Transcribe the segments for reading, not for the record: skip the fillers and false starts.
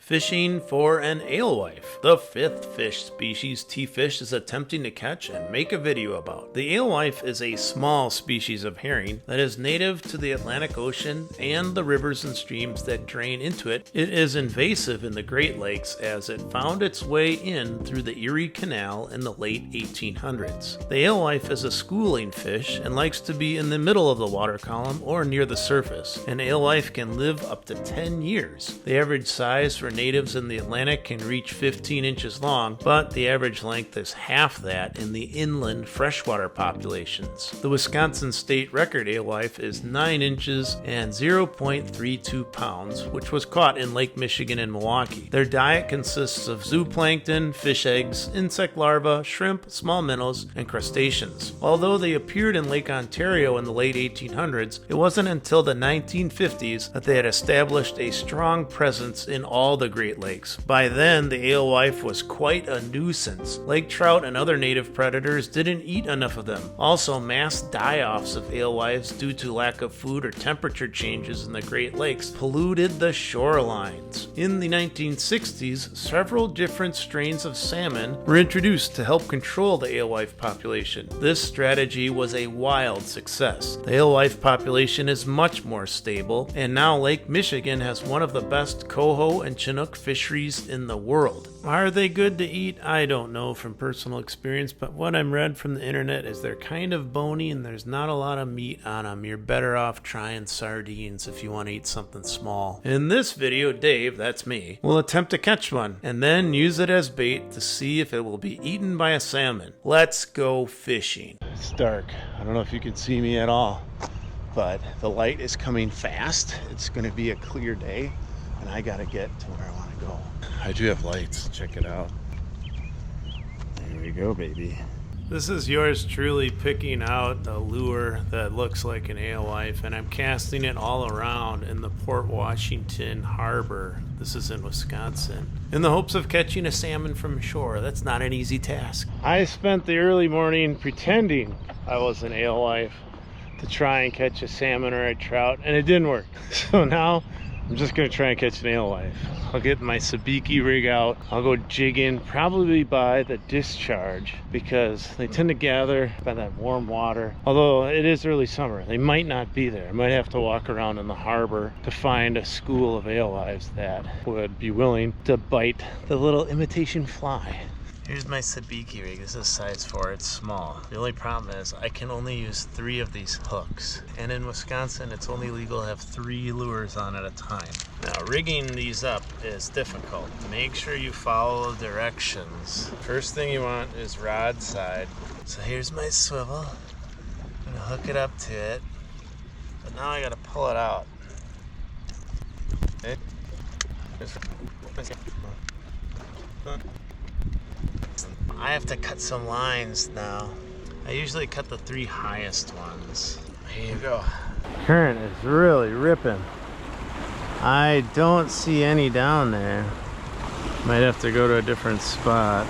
Fishing for an alewife, the fifth fish species T-Fish is attempting to catch and make a video about. The alewife is a small species of herring that is native to the Atlantic Ocean and the rivers and streams that drain into it. It is invasive in the Great Lakes as it found its way in through the Erie Canal in the late 1800s. The alewife is a schooling fish and likes to be in the middle of the water column or near the surface. An alewife can live up to 10 years. The average size for natives in the Atlantic can reach 15 inches long, but the average length is half that in the inland freshwater populations. The Wisconsin state record alewife is 9 inches and 0.32 pounds, which was caught in Lake Michigan and Milwaukee. Their diet consists of zooplankton, fish eggs, insect larvae, shrimp, small minnows, and crustaceans. Although they appeared in Lake Ontario in the late 1800s, it wasn't until the 1950s that they had established a strong presence in all the Great Lakes. By then, the alewife was quite a nuisance. Lake trout and other native predators didn't eat enough of them. Also, mass die-offs of alewives due to lack of food or temperature changes in the Great Lakes polluted the shorelines. In the 1960s, several different strains of salmon were introduced to help control the alewife population. This strategy was a wild success. The alewife population is much more stable, and now Lake Michigan has one of the best coho and Chinook fisheries in the world. Are they good to eat? I don't know from personal experience, but what I'm read from the internet is they're kind of bony and there's not a lot of meat on them. You're better off trying sardines if you want to eat something small. In this video, Dave, that's me, will attempt to catch one and then use it as bait to see if it will be eaten by a salmon. Let's go fishing. It's dark. I don't know if you can see me at all, but the light is coming fast. It's going to be a clear day and I gotta get to where I want to go. I do have lights. Check it out. There we go, baby. This is yours truly picking out a lure that looks like an alewife, and I'm casting it all around in the Port Washington harbor. This is in Wisconsin, in the hopes of catching a salmon from shore. That's not an easy task. I spent the early morning pretending I was an alewife to try and catch a salmon or a trout, and it didn't work. So now I'm just gonna try and catch an alewife. I'll get my sabiki rig out. I'll go jigging, probably by the discharge, because they tend to gather by that warm water. Although it is early summer, they might not be there. I might have to walk around in the harbor to find a school of alewives that would be willing to bite the little imitation fly. Here's my sabiki rig. This is size 4. It's small. The only problem is I can only use 3 of these hooks. And in Wisconsin, it's only legal to have 3 lures on at a time. Now, rigging these up is difficult. Make sure you follow the directions. First thing you want is rod side. So here's my swivel. I'm gonna hook it up to it. But now I gotta pull it out. Okay. I have to cut some lines now. I usually cut the 3 highest ones. Here you go. Current is really ripping. I don't see any down there. Might have to go to a different spot.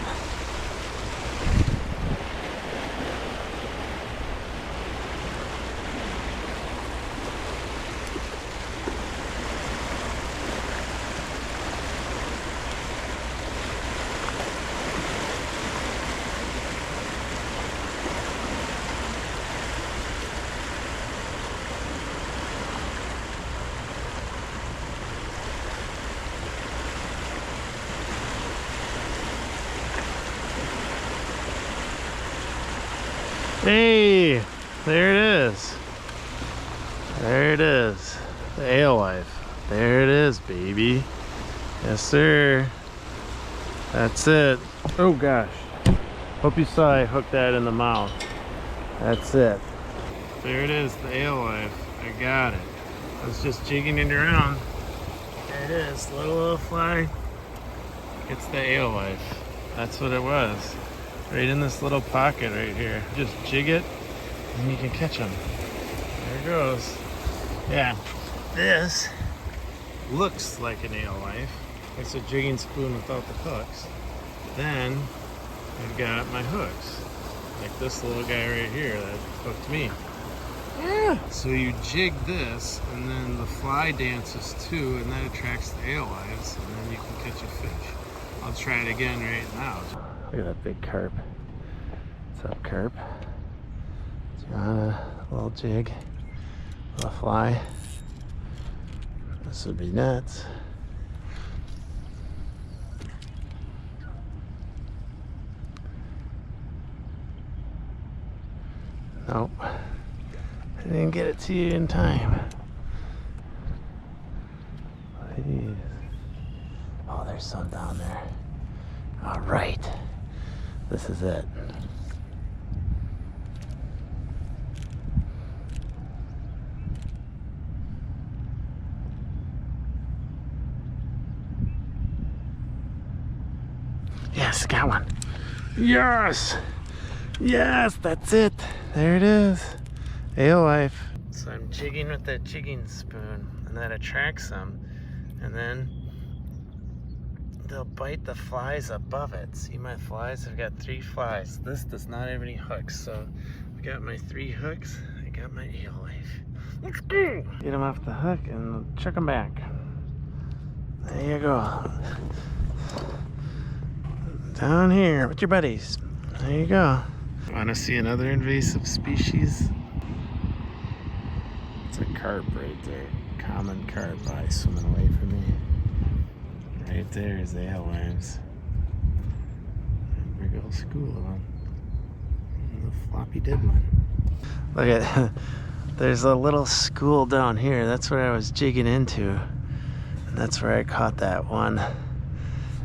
Hey, there it is. There it is. The alewife. There it is, baby. Yes, sir. That's it. Oh gosh. Hope you saw I hooked that in the mouth. That's it. There it is, the alewife. I got it. I was just jigging it around. There it is, little fly. It's the alewife. That's what it was. Right in this little pocket right here. Just jig it and you can catch them. There it goes. Yeah, this looks like an alewife. It's a jigging spoon without the hooks. Then I've got my hooks, like this little guy right here that hooked me. Yeah. So you jig this, and then the fly dances too, and that attracts the alewives, and then you can catch catch a fish. I'll try it again right now. Look at that big carp. What's up, carp? Do you want a little jig? A little fly? This would be nuts. Nope. I didn't get it to you in time. Please. Oh, there's some down there. All right. This is it. Yes, got one. Yes! Yes, that's it. There it is. Alewife. So I'm jigging with that jigging spoon, and that attracts them. And then they'll bite the flies above it. See my flies? I've got 3 flies. This does not have any hooks, so I got my 3 hooks. I got my alewife. Let's go! Get them off the hook and chuck them back. There you go. Down here with your buddies. There you go. Want to see another invasive species? It's a carp right there. Common carp eye swimming away from me. Right there is the alewives. Big old school of them. And the floppy dead one. Look at, there's a little school down here. That's where I was jigging into. And that's where I caught that one.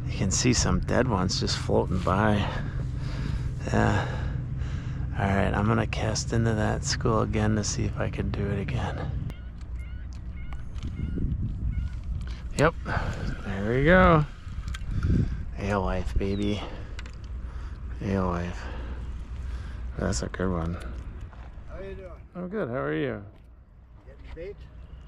You can see some dead ones just floating by. Yeah. Alright, I'm gonna cast into that school again to see if I can do it again. Yep, there we go. Alewife, baby. Alewife. That's a good one. How you doing? I'm good, how are you? Getting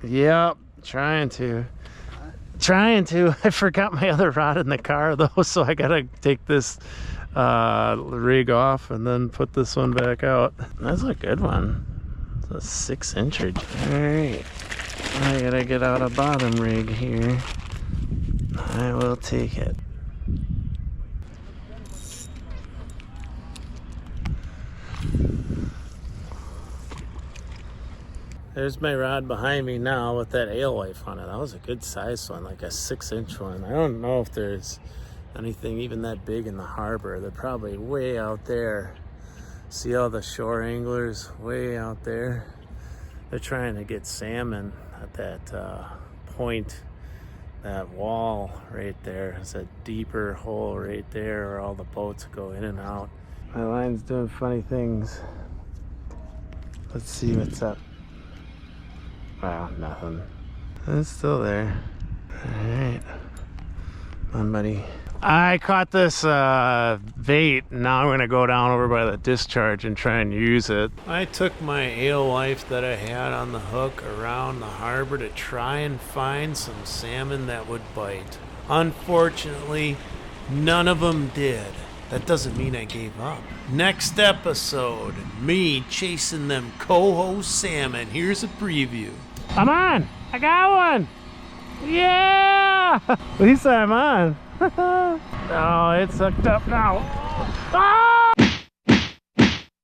bait? Yep, trying to. Huh? Trying to. I forgot my other rod in the car though, so I gotta take this rig off and then put this one back out. That's a good one. It's a 6-incher. Alright, I gotta get out a bottom rig here. I will take it. There's my rod behind me now with that alewife on it. That was a good size one, like a 6-inch one. I don't know if there's anything even that big in the harbor. They're probably way out there. See all the shore anglers way out there? They're trying to get salmon at that point, that wall right there. It's a deeper hole right there where all the boats go in and out. My line's doing funny things. Let's see what's up. Wow, nothing. It's still there. Alright. Come on, buddy. I caught this bait. Now I'm going to go down over by the discharge and try and use it. I took my alewife that I had on the hook around the harbor to try and find some salmon that would bite. Unfortunately, none of them did. That doesn't mean I gave up. Next episode, me chasing them coho salmon. Here's a preview. I'm on! I got one! Yeah! At least I'm on. Oh, it's hooked up now. Ah!